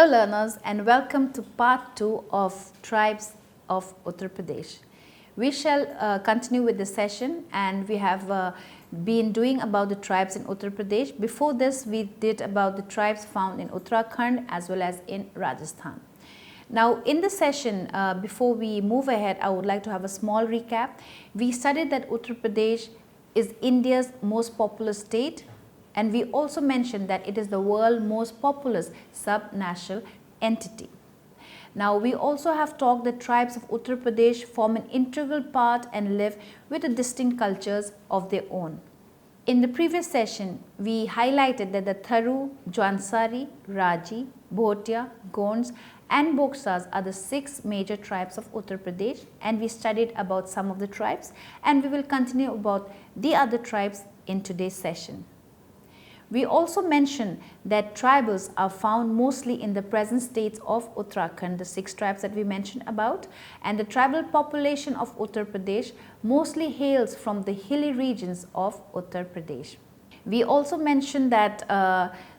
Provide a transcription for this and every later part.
Hello learners, and welcome to part 2 of Tribes of Uttar Pradesh. We shall continue with the session, and we have been doing about the tribes in Uttar Pradesh. Before this, we did about the tribes found in Uttarakhand as well as in Rajasthan. Now in the session, before we move ahead, I would like to have a small recap. We studied that Uttar Pradesh is India's most populous state, and we also mentioned that it is the world's most populous sub-national entity. Now we also have talked that tribes of Uttar Pradesh form an integral part and live with distinct cultures of their own. In the previous session, we highlighted that the Tharu, Jwansari, Raji, Bhotia, Gonds and Boksas are the 6 major tribes of Uttar Pradesh, and we studied about some of the tribes, and we will continue about the other tribes in today's session. We also mentioned that tribals are found mostly in the present states of Uttarakhand, the 6 tribes that we mentioned about, and the tribal population of Uttar Pradesh mostly hails from the hilly regions of Uttar Pradesh. We also mentioned that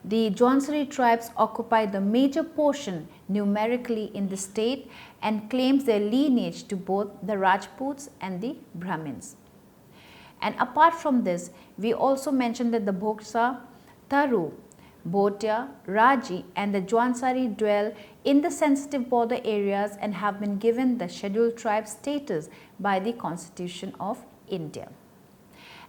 the Jwansari tribes occupy the major portion numerically in the state and claims their lineage to both the Rajputs and the Brahmins. And apart from this, we also mentioned that the Boksa, Tharu, Bhotia, Raji and the Jwansari dwell in the sensitive border areas and have been given the scheduled tribe status by the Constitution of India.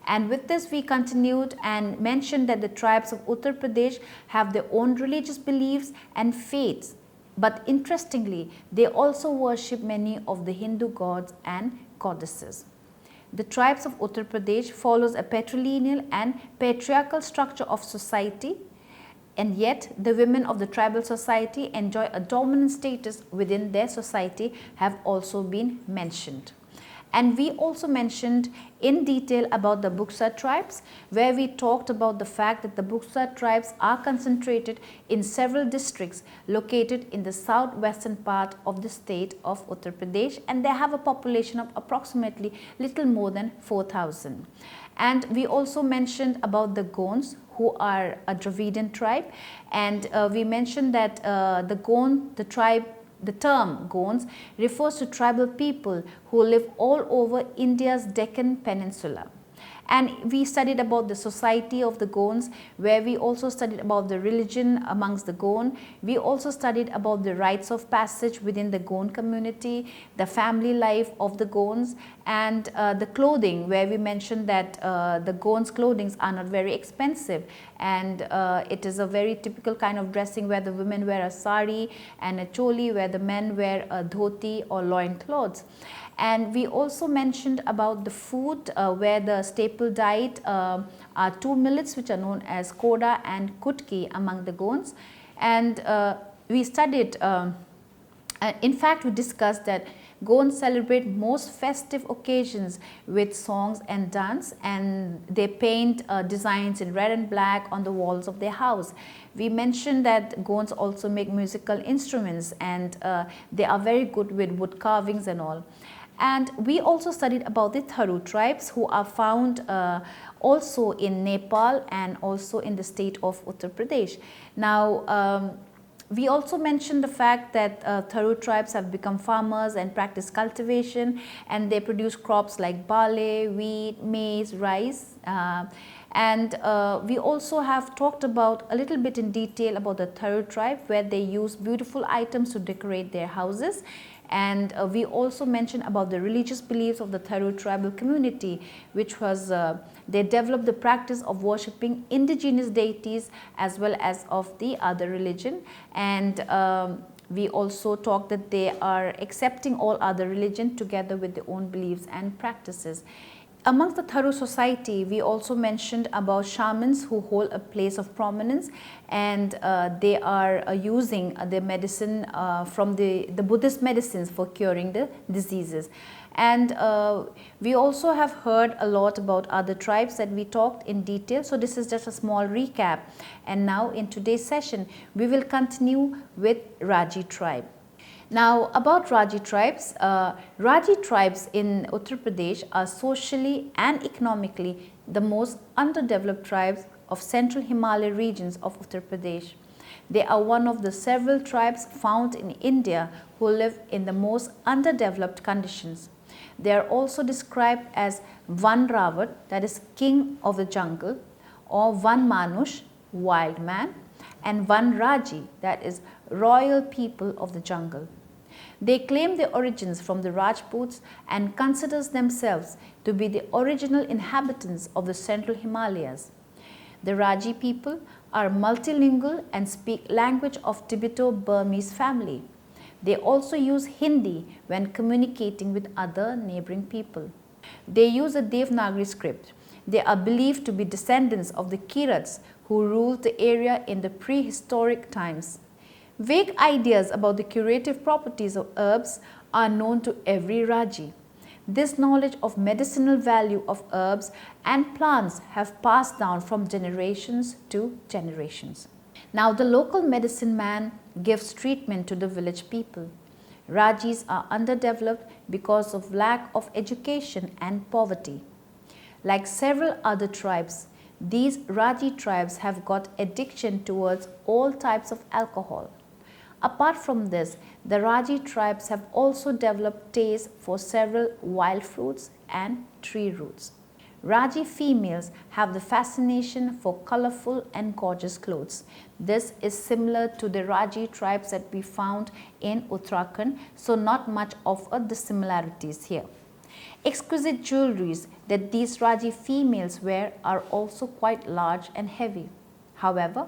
And with this we continued and mentioned that the tribes of Uttar Pradesh have their own religious beliefs and faiths, but interestingly they also worship many of the Hindu gods and goddesses. The tribes of Uttar Pradesh follows a patrilineal and patriarchal structure of society, and yet the women of the tribal society enjoy a dominant status within their society have also been mentioned. And we also mentioned in detail about the Buksa tribes, where we talked about the fact that the Buksa tribes are concentrated in several districts located in the southwestern part of the state of Uttar Pradesh, and they have a population of approximately little more than 4,000. And we also mentioned about the Gonds, who are a Dravidian tribe, and we mentioned that the term Gonds refers to tribal people who live all over India's Deccan Peninsula. And we studied about the society of the Gonds, where we also studied about the religion amongst the Gond. We also studied about the rites of passage within the Gond community, the family life of the Gonds, and the clothing, where we mentioned that the Gonds' clothing are not very expensive, and it is a very typical kind of dressing where the women wear a sari and a choli, where the men wear a dhoti or loin clothes. And we also mentioned about the food, where the staple diet are 2 millets which are known as koda and kutki among the Gonds. And we studied, in fact we discussed that Gonds celebrate most festive occasions with songs and dance, and they paint designs in red and black on the walls of their house. We mentioned that Gonds also make musical instruments, and they are very good with wood carvings and all. And we also studied about the Tharu tribes, who are found also in Nepal and also in the state of Uttar Pradesh. Now we also mentioned the fact that Tharu tribes have become farmers and practice cultivation, and they produce crops like barley, wheat, maize, rice. And we also have talked about a little bit in detail about the Tharu tribe, where they use beautiful items to decorate their houses. And we also mentioned about the religious beliefs of the Tharu tribal community, which was they developed the practice of worshipping indigenous deities as well as of the other religion. And we also talked that they are accepting all other religion together with their own beliefs and practices. Amongst the Tharu society, we also mentioned about shamans who hold a place of prominence, and they are using their medicine from the Buddhist medicines for curing the diseases. And we also have heard a lot about other tribes that we talked in detail. So this is just a small recap. And now in today's session, we will continue with Raji tribe. Now about Raji tribes in Uttar Pradesh are socially and economically the most underdeveloped tribes of central Himalaya regions of Uttar Pradesh. They are one of the several tribes found in India who live in the most underdeveloped conditions. They are also described as Van Rawat, that is king of the jungle, or Van Manush, wild man, and Van Raji, that is royal people of the jungle. They claim their origins from the Rajputs and considers themselves to be the original inhabitants of the central Himalayas. The Raji people are multilingual and speak language of Tibeto-Burmese family. They also use Hindi when communicating with other neighboring people. They use a Devanagari script. They are believed to be descendants of the Kirats who ruled the area in the prehistoric times. Vague ideas about the curative properties of herbs are known to every Raji. This knowledge of medicinal value of herbs and plants have passed down from generations to generations. Now the local medicine man gives treatment to the village people. Rajis are underdeveloped because of lack of education and poverty. Like several other tribes, these Raji tribes have got addiction towards all types of alcohol. Apart from this, the Raji tribes have also developed taste for several wild fruits and tree roots. Raji females have the fascination for colorful and gorgeous clothes. This is similar to the Raji tribes that we found in Uttarakhand, so not much of the similarities here. Exquisite jewelries that these Raji females wear are also quite large and heavy. However,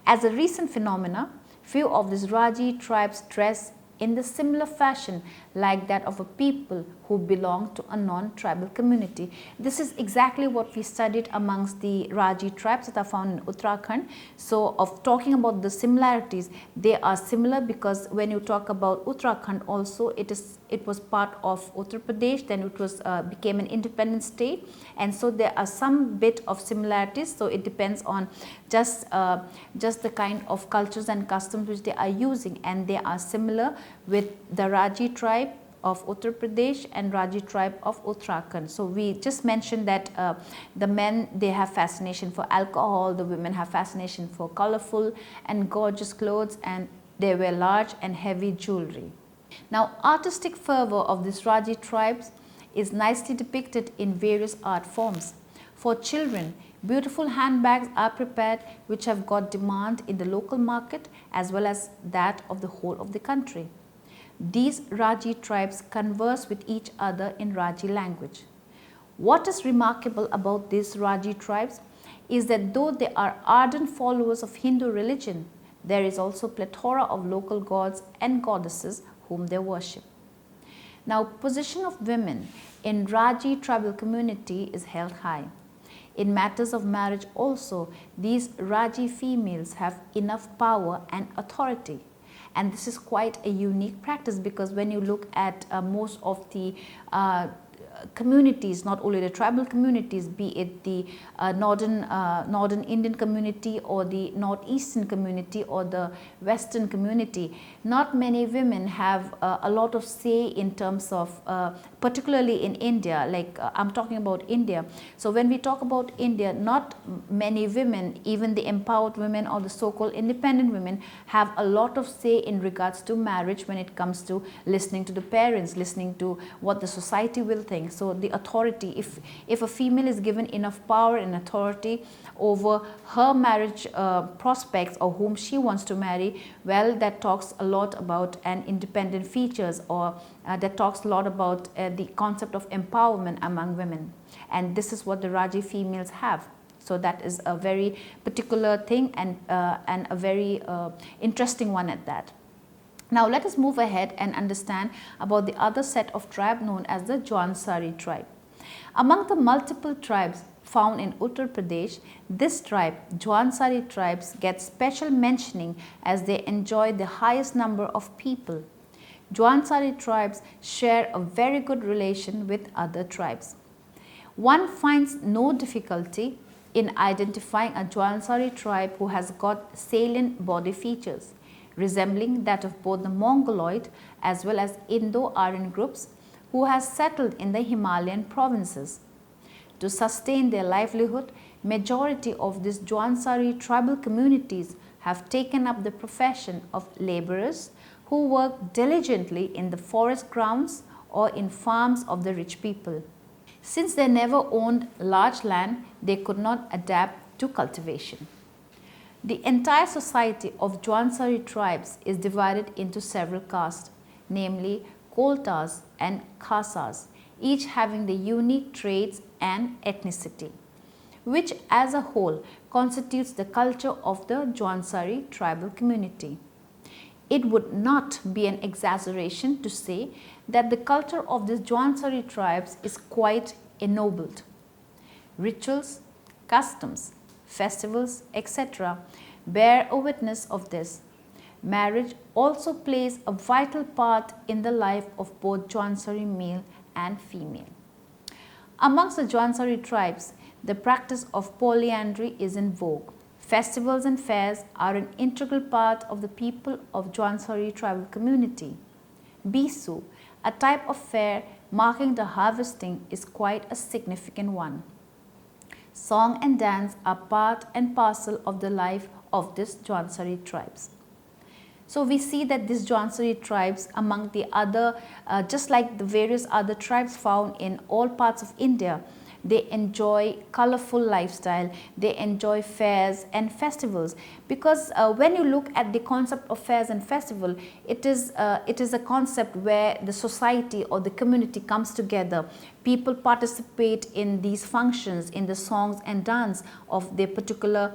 as a recent phenomena, few of these Raji tribes dress in the similar fashion like that of a people who belong to a non-tribal community. This is exactly what we studied amongst the Raji tribes that are found in Uttarakhand. So, of talking about the similarities, they are similar because when you talk about Uttarakhand also, it was part of Uttar Pradesh, then it was became an independent state, and so there are some bit of similarities. So it depends on just the kind of cultures and customs which they are using, and they are similar with the Raji tribe of Uttar Pradesh and Raji tribe of Uttarakhand. So we just mentioned that the men, they have fascination for alcohol, the women have fascination for colorful and gorgeous clothes, and they wear large and heavy jewelry. Now, artistic fervor of these Raji tribes is nicely depicted in various art forms. For children, beautiful handbags are prepared which have got demand in the local market as well as that of the whole of the country. These Raji tribes converse with each other in Raji language. What is remarkable about these Raji tribes is that though they are ardent followers of Hindu religion, there is also plethora of local gods and goddesses whom they worship. Now, position of women in Raji tribal community is held high. In matters of marriage also, these Raji females have enough power and authority. And this is quite a unique practice because when you look at most of the communities, not only the tribal communities, be it the northern Indian community or the northeastern community or the western community, not many women have a lot of say in terms of particularly in India, like I'm talking about India. So when we talk about India, not many women, even the empowered women or the so-called independent women, have a lot of say in regards to marriage when it comes to listening to the parents, listening to what the society will think. So the authority, if a female is given enough power and authority over her marriage prospects or whom she wants to marry, well, that talks a lot about an independent features, or that talks a lot about the concept of empowerment among women. And this is what the Raji females have. So that is a very particular thing and a very interesting one at that. Now let us move ahead and understand about the other set of tribe known as the Jaunsari tribe. Among the multiple tribes found in Uttar Pradesh, this tribe, Jaunsari tribes, get special mentioning as they enjoy the highest number of people. Jaunsari tribes share a very good relation with other tribes. One finds no difficulty in identifying a Jaunsari tribe who has got salient body features resembling that of both the Mongoloid as well as Indo-Aryan groups who has settled in the Himalayan provinces. To sustain their livelihood, majority of these Jaunsari tribal communities have taken up the profession of labourers who work diligently in the forest grounds or in farms of the rich people. Since they never owned large land, they could not adapt to cultivation. The entire society of Jaunsari tribes is divided into several castes, namely Koltas and Khasas, each having the unique traits and ethnicity, which as a whole constitutes the culture of the Jaunsari tribal community. It would not be an exaggeration to say that the culture of these Jaunsari tribes is quite ennobled. Rituals, customs, festivals, etc. bear a witness of this. Marriage also plays a vital part in the life of both Jaunsari male and female. Amongst the Jaunsari tribes, the practice of polyandry is in vogue. Festivals and fairs are an integral part of the people of Jaunsari tribal community. Bisu, a type of fair marking the harvesting, is quite a significant one. Song and dance are part and parcel of the life of these Jaunsari tribes. So we see that these Jaunsari tribes, among the other, just like the various other tribes found in all parts of India, they enjoy colorful lifestyle, they enjoy fairs and festivals, because when you look at the concept of fairs and festival, it is a concept where the society or the community comes together. People participate in these functions, in the songs and dance of their particular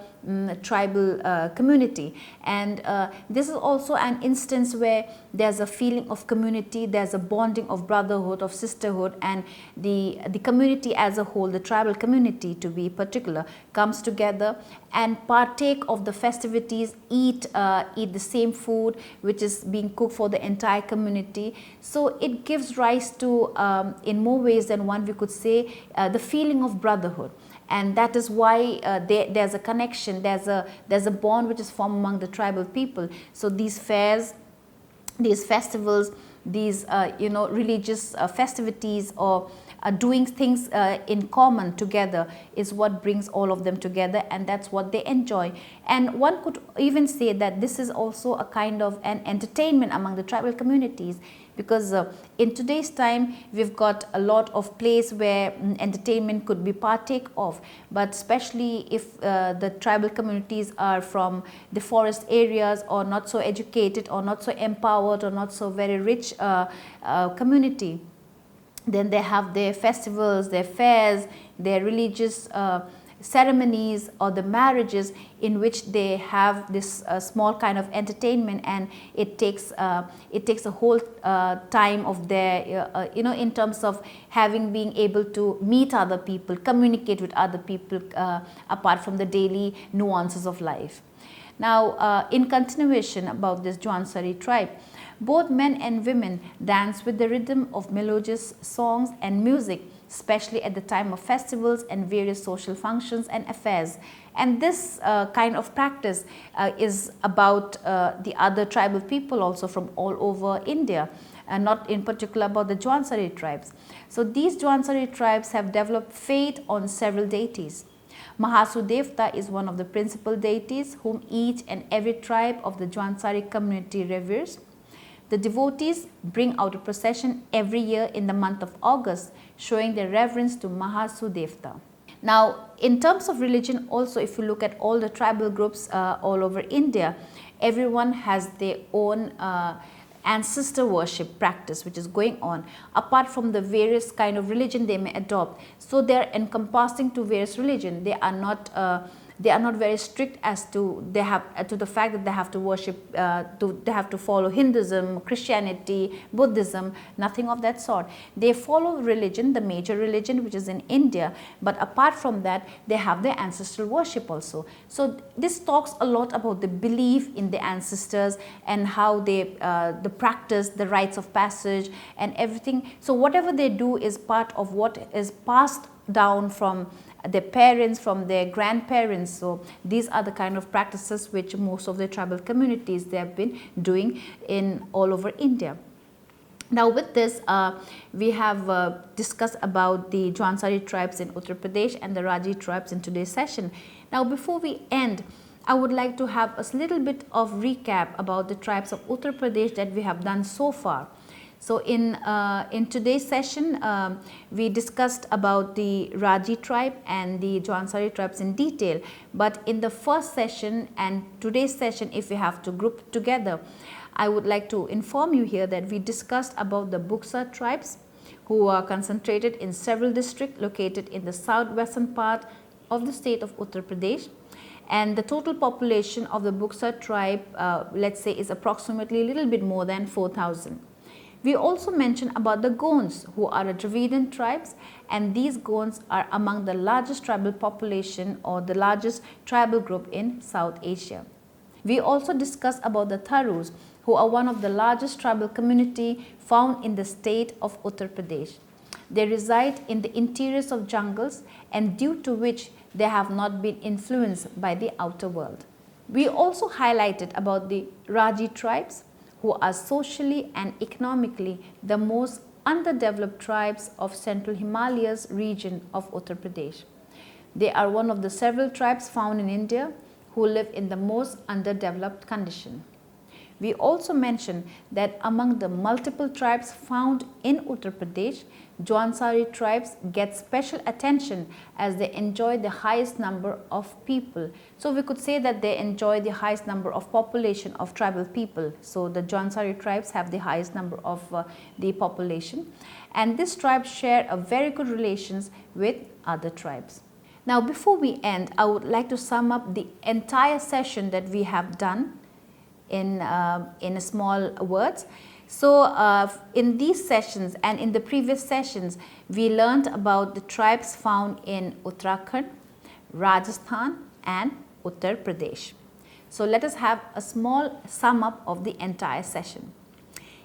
tribal community, and this is also an instance where there's a feeling of community, there's a bonding of brotherhood, of sisterhood, and the community as a whole, the tribal community to be particular, comes together and partake of the festivities, eat the same food which is being cooked for the entire community. So it gives rise to, in more ways than one, we could say, the feeling of brotherhood. And that is why there's a connection, there's a bond which is formed among the tribal people. So these fairs, these festivals, these religious festivities, or doing things in common together, is what brings all of them together, and that's what they enjoy. And one could even say that this is also a kind of an entertainment among the tribal communities, because in today's time we've got a lot of place where entertainment could be partake of, but especially if the tribal communities are from the forest areas, or not so educated, or not so empowered, or not so very rich community, then they have their festivals, their fairs, their religious ceremonies, or the marriages in which they have this small kind of entertainment, and it takes a whole time of their in terms of being able to meet other people, communicate with other people, apart from the daily nuances of life. Now in continuation about this Jaunsari tribe, both men and women dance with the rhythm of melodious songs and music, especially at the time of festivals and various social functions and affairs. And this kind of practice is about the other tribal people also from all over India, and not in particular about the Jaunsari tribes. So these Jaunsari tribes have developed faith on several deities. Mahasudevta is one of the principal deities whom each and every tribe of the Jaunsari community reveres. The devotees bring out a procession every year in the month of August, showing their reverence to Mahasudevta. Now, in terms of religion also, if you look at all the tribal groups all over India, everyone has their own ancestor worship practice which is going on, apart from the various kind of religion they may adopt. So they are encompassing to various religion. They are not very strict as to the fact that they have to worship, they have to follow Hinduism, Christianity, Buddhism, nothing of that sort. They follow religion, the major religion which is in India, but apart from that they have their ancestral worship also. So this talks a lot about the belief in the ancestors and how they the practice, the rites of passage and everything. So whatever they do is part of what is passed down from their parents, from their grandparents. So these are the kind of practices which most of the tribal communities they have been doing in all over India. Now with this, we have discussed about the Jaunsari tribes in Uttar Pradesh and the Raji tribes in today's session. Now before we end, I would like to have a little bit of recap about the tribes of Uttar Pradesh that we have done so far. So in today's session, we discussed about the Raji tribe and the Jaunsari tribes in detail. But in the first session and today's session, if we have to group together, I would like to inform you here that we discussed about the Buxa tribes, who are concentrated in several districts located in the southwestern part of the state of Uttar Pradesh. And the total population of the Buxa tribe, let's say, is approximately a little bit more than 4,000. We also mentioned about the Gonds, who are a Dravidian tribes, and these Gonds are among the largest tribal population or the largest tribal group in South Asia. We also discussed about the Tharus, who are one of the largest tribal community found in the state of Uttar Pradesh. They reside in the interiors of jungles, and due to which they have not been influenced by the outer world. We also highlighted about the Raji tribes, who are socially and economically the most underdeveloped tribes of Central Himalayas region of Uttar Pradesh. They are one of the several tribes found in India who live in the most underdeveloped condition. We also mentioned that among the multiple tribes found in Uttar Pradesh, Jaunsari tribes get special attention as they enjoy the highest number of people. So we could say that they enjoy the highest number of population of tribal people. So the Jaunsari tribes have the highest number of the population, and these tribes share a very good relations with other tribes. Now before we end, I would like to sum up the entire session that we have done in small words. So in these sessions and in the previous sessions, we learned about the tribes found in Uttarakhand, Rajasthan and Uttar Pradesh. So let us have a small sum up of the entire session.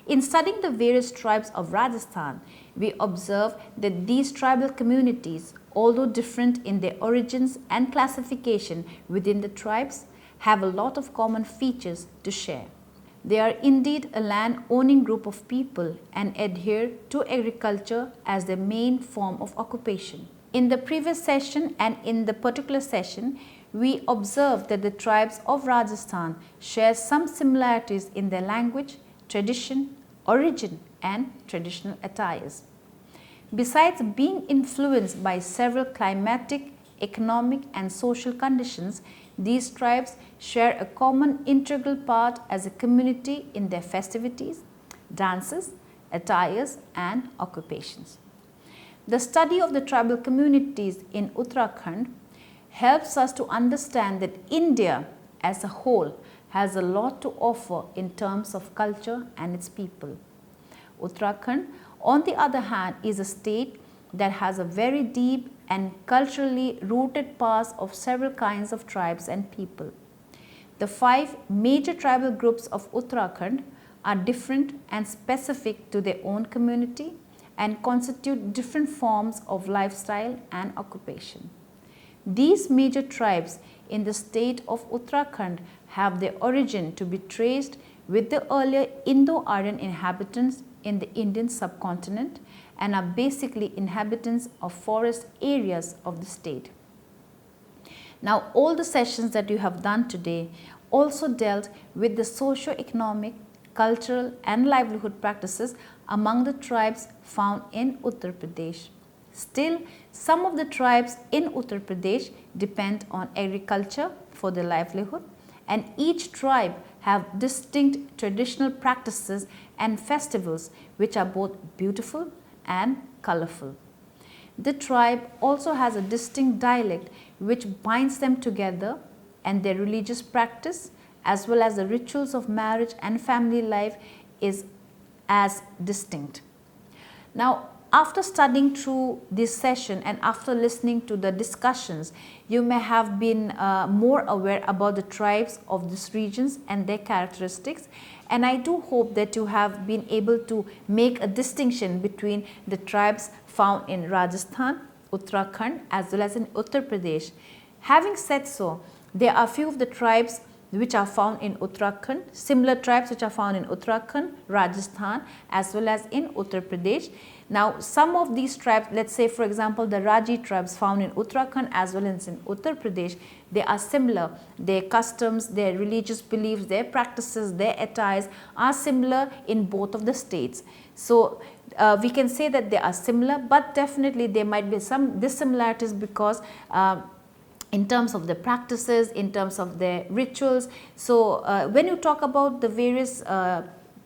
In studying the various tribes of Rajasthan, we observe that these tribal communities, although different in their origins and classification within the tribes, have a lot of common features to share. They are indeed a land-owning group of people and adhere to agriculture as their main form of occupation. In the previous session and in the particular session, we observed that the tribes of Rajasthan share some similarities in their language, tradition, origin and traditional attires. Besides being influenced by several climatic, economic and social conditions, these tribes share a common integral part as a community in their festivities, dances, attires and occupations. The study of the tribal communities in Uttarakhand helps us to understand that India as a whole has a lot to offer in terms of culture and its people. Uttarakhand, on the other hand, is a state that has a very deep and culturally rooted past of several kinds of tribes and people. The 5 major tribal groups of Uttarakhand are different and specific to their own community and constitute different forms of lifestyle and occupation. These major tribes in the state of Uttarakhand have their origin to be traced with the earlier Indo-Aryan inhabitants in the Indian subcontinent and are basically inhabitants of forest areas of the state. Now, all the sessions that you have done today also dealt with the socio-economic, cultural and livelihood practices among the tribes found in Uttar Pradesh. Still, some of the tribes in Uttar Pradesh depend on agriculture for their livelihood, and each tribe have distinct traditional practices and festivals which are both beautiful and colorful. The tribe also has a distinct dialect which binds them together, and their religious practice as well as the rituals of marriage and family life is as distinct. Now, after studying through this session and after listening to the discussions, you may have been more aware about the tribes of these regions and their characteristics, and I do hope that you have been able to make a distinction between the tribes found in Rajasthan, Uttarakhand as well as in Uttar Pradesh. Having said so, there are few of the tribes which are found in Uttarakhand, similar tribes which are found in Uttarakhand, Rajasthan as well as in Uttar Pradesh. Now some of these tribes, let's say for example the Raji tribes found in Uttarakhand as well as in Uttar Pradesh, they are similar. Their customs, their religious beliefs, their practices, their attires are similar in both of the states. So we can say that they are similar, but definitely there might be some dissimilarities because in terms of the practices, in terms of their rituals. So when you talk about the various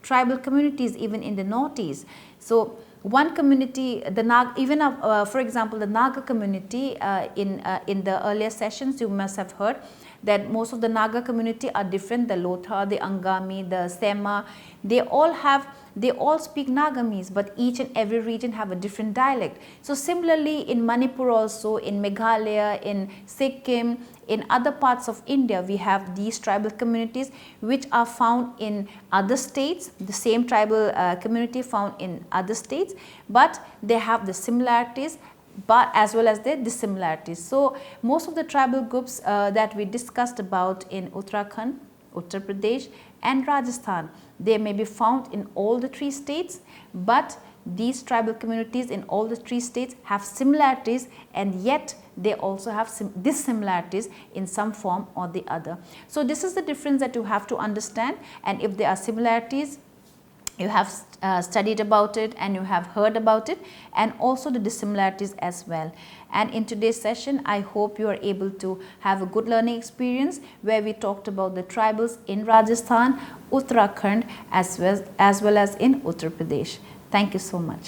tribal communities even in the Northeast, so one community, the even for example the Naga community, in the earlier sessions you must have heard that most of the Naga community are different. The Lotha, the Angami, the Sema, they all speak Nagamese, but each and every region have a different dialect. So similarly in Manipur also, in Meghalaya, in Sikkim, in other parts of India, we have these tribal communities which are found in other states, the same tribal community found in other states, but they have the similarities but as well as their dissimilarities. So most of the tribal groups that we discussed about in Uttarakhand, Uttar Pradesh and Rajasthan, they may be found in all the three states, but these tribal communities in all the three states have similarities, and yet they also have dissimilarities in some form or the other. So this is the difference that you have to understand, and if there are similarities, you have studied about it and you have heard about it, and also the dissimilarities as well. And in today's session, I hope you are able to have a good learning experience where we talked about the tribals in Rajasthan, Uttarakhand as well as in Uttar Pradesh. Thank you so much.